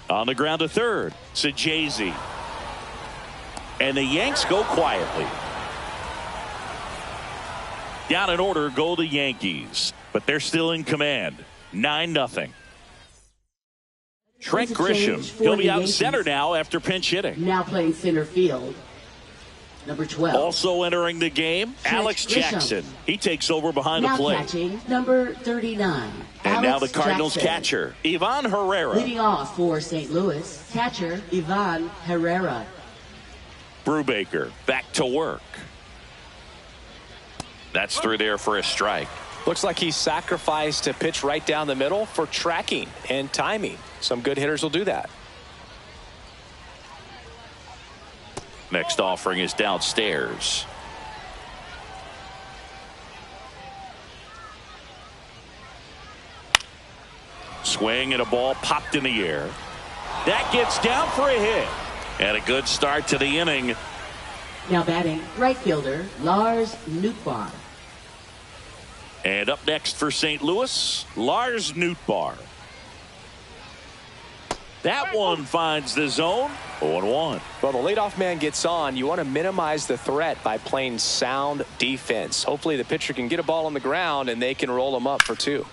On the ground to third, Sigueme. And the Yanks go quietly. Down in order go the Yankees, but they're still in command. 9-0. Trent Grisham, he'll be out in center now after pinch hitting. Now playing center field. Number 12. Also entering the game, Alex Jackson. He takes over behind the plate. Catching, number 39. And now the Cardinals catcher, Ivan Herrera. Leading off for St. Louis, catcher Ivan Herrera. Brubaker back to work. That's through there for a strike. Looks like he sacrificed a pitch right down the middle for tracking and timing. Some good hitters will do that. Next offering is downstairs. Swing and a ball popped in the air. That gets down for a hit. And a good start to the inning Now batting, right fielder, Lars Nootbaar. And up next for St. Louis, Lars Nootbaar. That one finds the zone. 0-1. Well, the leadoff man gets on. You want to minimize the threat by playing sound defense. Hopefully the pitcher can get a ball on the ground and they can roll him up for 2.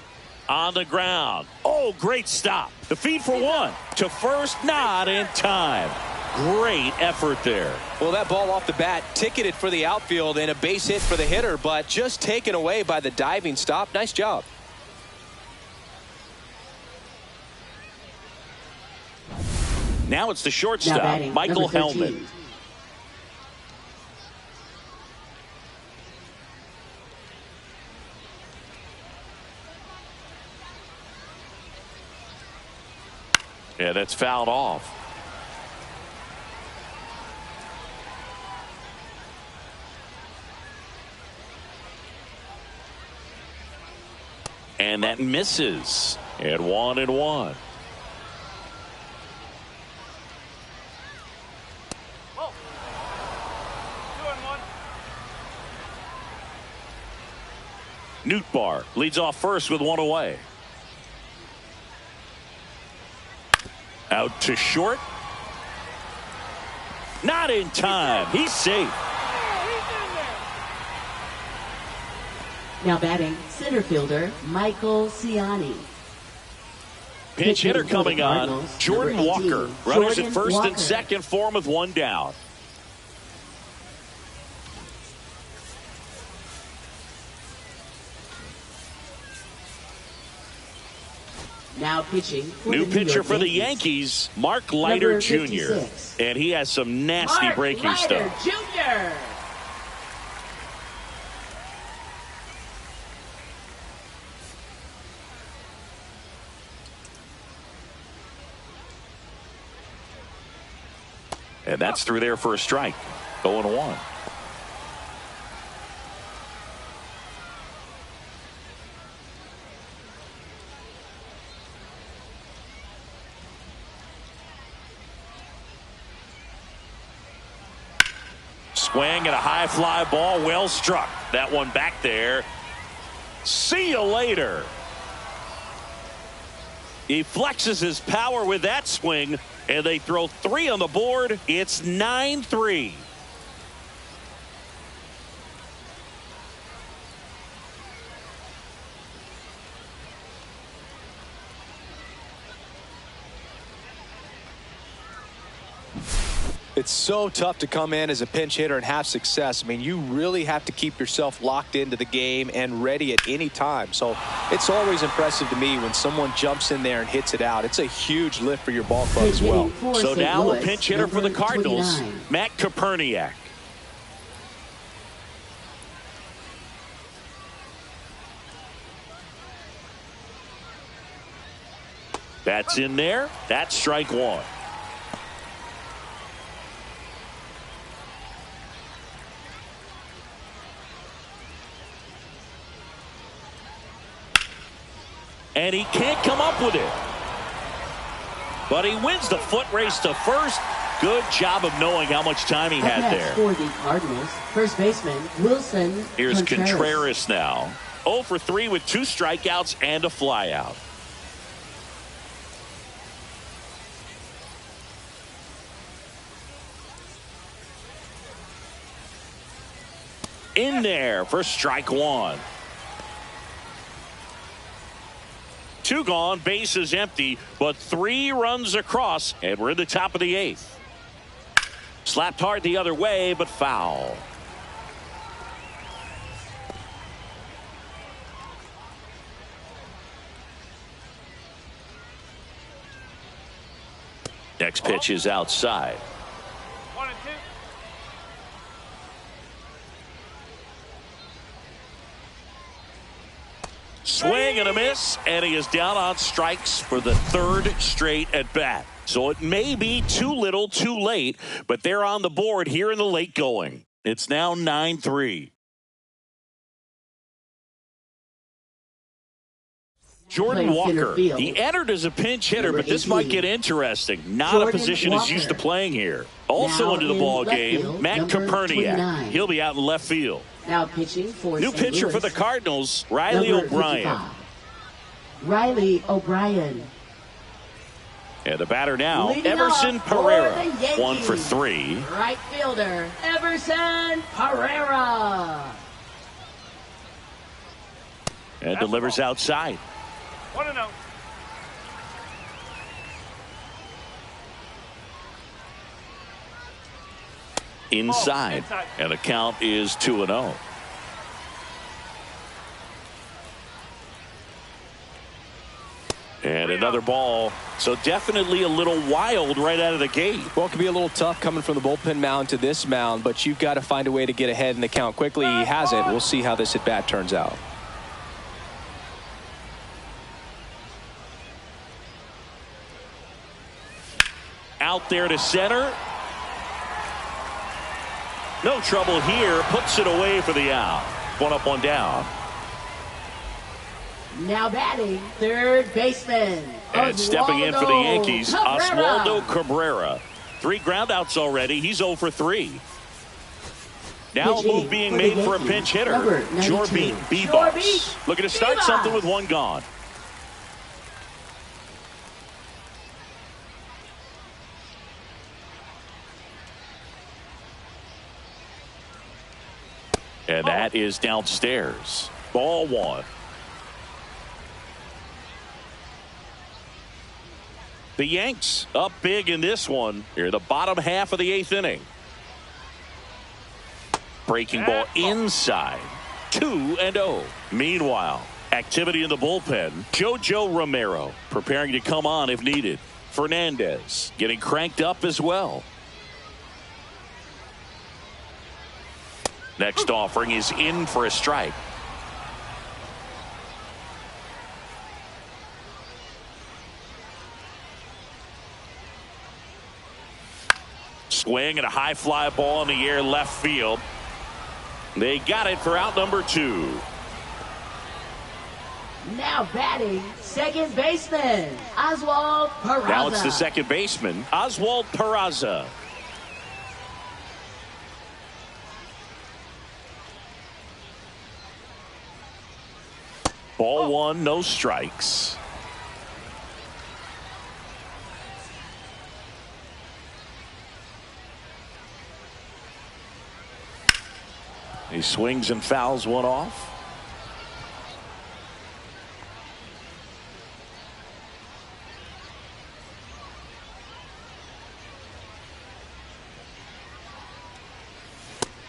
On the ground. Oh, great stop. The feed for 1. To first, not in time. Great effort there. Well, that ball off the bat ticketed for the outfield and a base hit for the hitter, but just taken away by the diving stop. Nice job. Now it's the shortstop, Michael Hellman. Yeah, that's fouled off. And that misses at 1-1. Nootbaar leads off first with 1 away. Out to short. Not in time. He's safe. Now batting, center fielder, Michael Ciani. Pinch hitter coming on, Jordan Walker. Runners at first and second for him with 1 down. Now pitching. New pitcher for the Yankees, Mark Leiter Jr. And he has some nasty breaking stuff. Jr. And that's through there for a strike. 0-1. Swing and a high fly ball, well struck. That one back there. See you later. He flexes his power with that swing, and they throw 3 on the board. It's 9-3. It's so tough to come in as a pinch hitter and have success. I mean, you really have to keep yourself locked into the game and ready at any time. So it's always impressive to me when someone jumps in there and hits it out. It's a huge lift for your ball club as well. So now a pinch hitter for the Cardinals, Matt Koperniak. That's in there. That's strike 1. And he can't come up with it. But he wins the foot race to first. Good job of knowing how much time he had there. For the Cardinals, first baseman Wilson Here's Contreras now. 0 for 3 with 2 strikeouts and a flyout. In there for strike 1. 2 gone, bases empty, but 3 runs across, and we're in the top of the 8th. Slapped hard the other way, but foul. Next pitch is outside. 1-2. Swing and a miss, and he is down on strikes for the 3rd straight at bat. So it may be too little too late, but they're on the board here in the late going. It's now 9-3. Jordan Walker, he entered as a pinch hitter, but this might get interesting. Not a position he's used to playing here. Also into the ball game, Matt Kaperniak. He'll be out in left field. Now pitching for new pitcher for the Cardinals, Riley O'Brien. Riley O'Brien. And the batter now, Leading Everson Pereira. 1 for 3. Right fielder, Everson Pereira. And delivers outside. 1-0. Inside. And the count is 2-0. And another ball. So definitely a little wild right out of the gate. Well, it can be a little tough coming from the bullpen mound to this mound, but you've got to find a way to get ahead in the count quickly. He hasn't. We'll see how this at bat turns out. Out there to center. No trouble here. Puts it away for the out. 1 up, 1 down. Now batting, third baseman. And stepping in for the Yankees, Oswaldo Cabrera. 3 groundouts already. He's 0 for 3. Now a move being made for a pinch hitter. Jorbeat Bebos. Looking to start something with 1 gone. And that is downstairs. Ball 1. The Yanks up big in this one. Here, the bottom half of the 8th inning. Breaking ball inside. 2-0. Meanwhile, activity in the bullpen. JoJo Romero preparing to come on if needed. Fernandez getting cranked up as well. Next offering is in for a strike. Swing and a high fly ball in the air left field. They got it for out number 2. Now batting, second baseman, Oswald Peraza. Now it's the second baseman, Oswald Peraza. Ball 1, no strikes. He swings and fouls one off.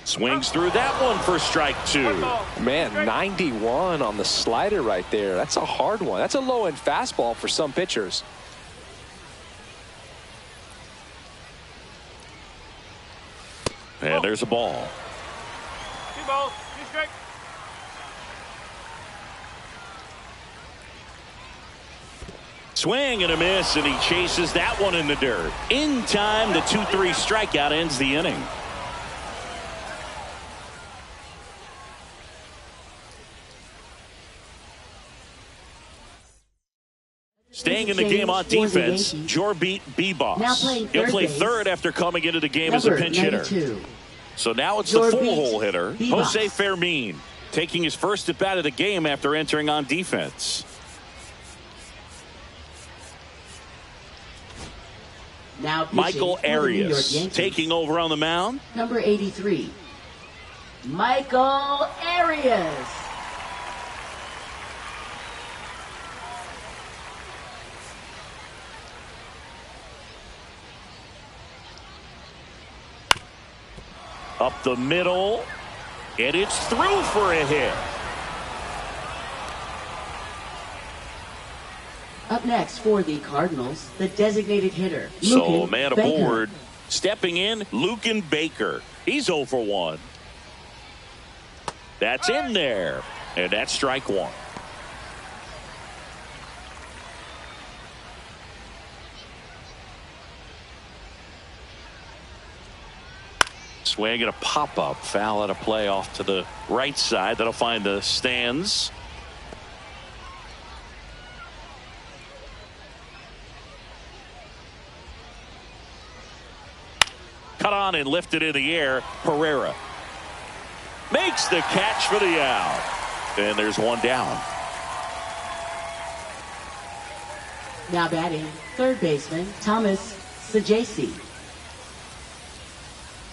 Swings through that one for strike 2. Man, 91 on the slider right there. That's a hard one. That's a low-end fastball for some pitchers. And there's a ball. 2 balls, 2 strikes. Swing and a miss, and he chases that one in the dirt. In time, the 2-3 strikeout ends the inning. Staying in the game on defense, Jorbeat Bebos. He'll play third after coming into the game as a pinch hitter. So now it's the 4-hole hitter, Jose Fermin, taking his first at bat of the game after entering on defense. Now Michael Arias taking over on the mound. Number 83, Michael Arias. Up the middle, and it's through for a hit. Up next for the Cardinals, the designated hitter. So man aboard, stepping in, Lucan Baker. He's 0 for 1. That's in there, and that's strike 1. Swing and a pop-up, foul at a play off to the right side. That'll find the stands. cut on and lifted in the air. Herrera makes the catch for the out. And there's one down. Now batting, third baseman Thomas Sajazi.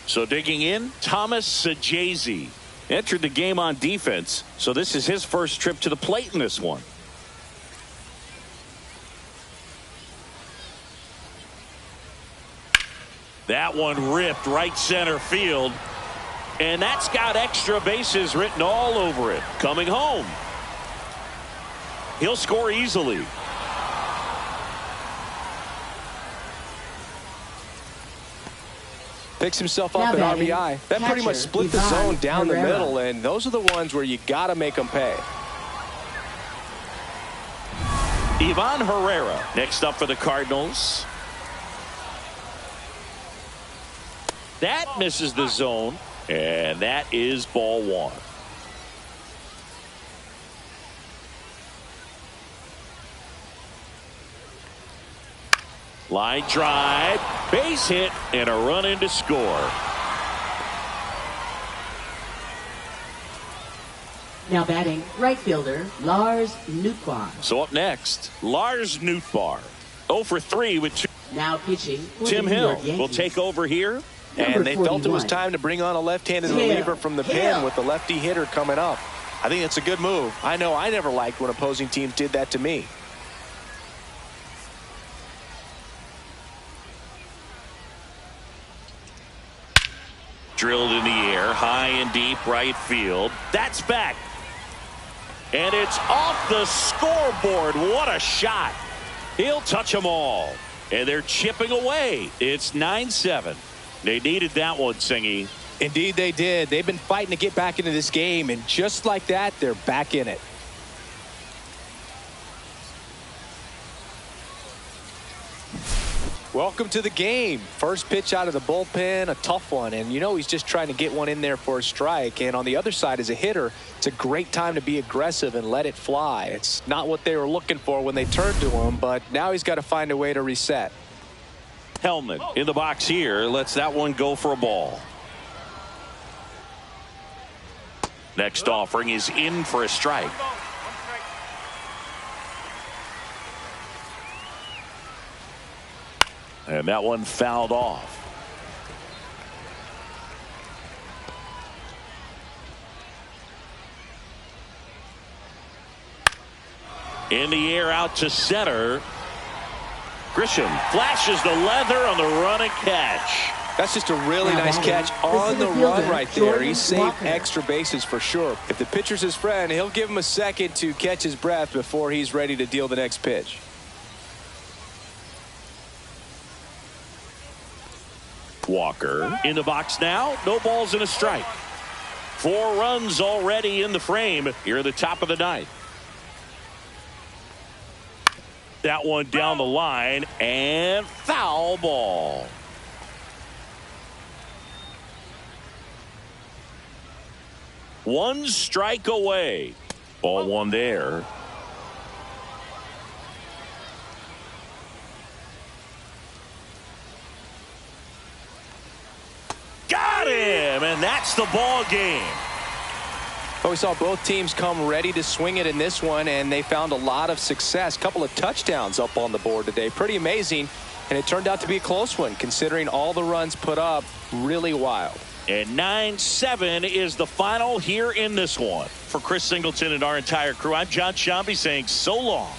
So digging in, Thomas Sajazi entered the game on defense, so this is his first trip to the plate in this one. That one ripped right center field, and that's got extra bases written all over it. Coming home, he'll score easily. Picks himself up at RBI. That pretty much split the zone down the middle, and those are the ones where you got to make them pay. Ivan Herrera next up for the Cardinals. That misses the zone, and that is ball one. Line drive, base hit, and a run in to score. Now batting, right fielder Lars Nootbaar. So up next, Lars Nootbaar. 0 for 3 with 2. Now pitching for Tim the New Hill York Yankees. will take over here. And they felt it was time to bring on a left-handed reliever from the pen with the lefty hitter coming up. I think it's a good move. I know I never liked when opposing teams did that to me. Drilled in the air, high and deep right field. That's back. And it's off the scoreboard. What a shot. He'll touch them all. And they're chipping away. It's 9-7. They needed that one, Singy. Indeed they did. They've been fighting to get back into this game, and just like that, they're back in it. Welcome to the game. First pitch out of the bullpen, a tough one, and you know he's just trying to get one in there for a strike. And on the other side, as a hitter, it's a great time to be aggressive and let it fly. It's not what they were looking for when they turned to him, but now he's got to find a way to reset. Hellman in the box here lets that one go for a ball. Next offering is in for a strike. And that one fouled off. In the air out to center. Grisham flashes the leather on the run and catch. That's just a really nice catch on the run right there. He saved extra bases for sure. If the pitcher's his friend, he'll give him a second to catch his breath before he's ready to deal the next pitch. Walker in the box now. No balls and a strike. 4 runs already in the frame here at the top of the ninth. That one down the line and foul ball. One strike away. Ball one there. Got him, and that's the ball game. Well, we saw both teams come ready to swing it in this one, and they found a lot of success. Couple of touchdowns up on the board today. Pretty amazing, and it turned out to be a close one, considering all the runs put up. Really wild. And 9-7 is the final here in this one. For Chris Singleton and our entire crew, I'm John Shambi saying so long.